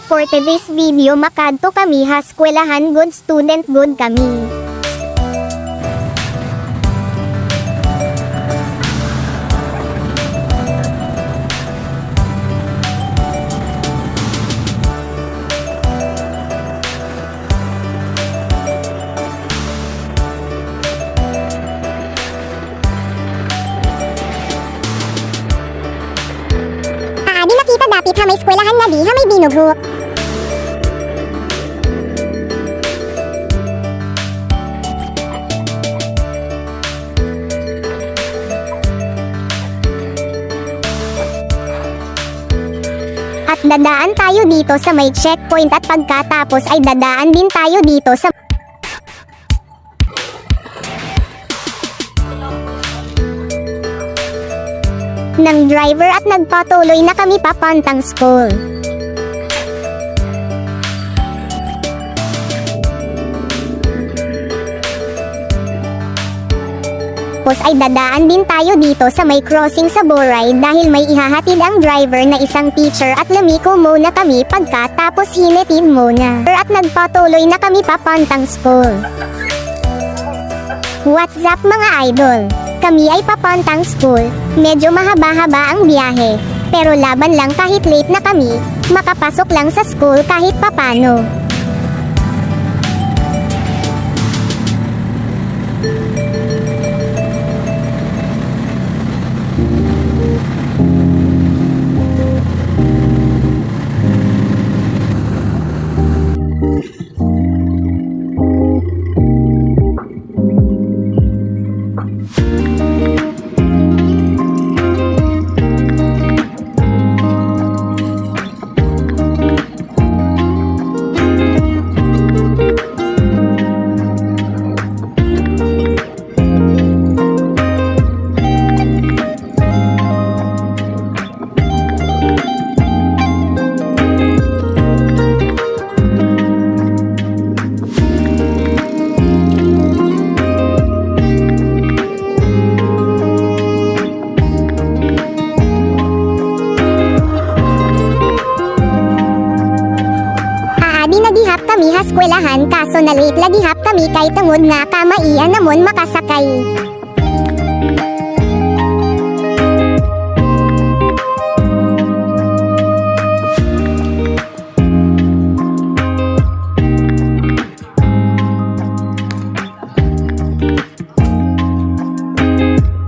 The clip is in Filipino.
For today's video makadto kami ha eskwelahan good student good kami. Di makita dapit ha may eskwelahan nga di ha may binugho. At dadaan tayo dito sa may checkpoint at pagkatapos ay dadaan din tayo dito sa ng driver at nagpatuloy na kami papantang school. Tapos ay dadaan din tayo dito sa may crossing sa Boray dahil may ihahatid ang driver na isang teacher at lumiko muna kami pagkatapos hinatid muna. At nagpatuloy na kami papantang school. What's up mga idol? Kami ay papantang school, medyo mahaba-haba ang biyahe. Pero laban lang kahit late na kami, makapasok lang sa school kahit papano. Nagihap kami ha eskwelahan kaso na late lagihap kami kay tungod nga kamaian namon makasakay.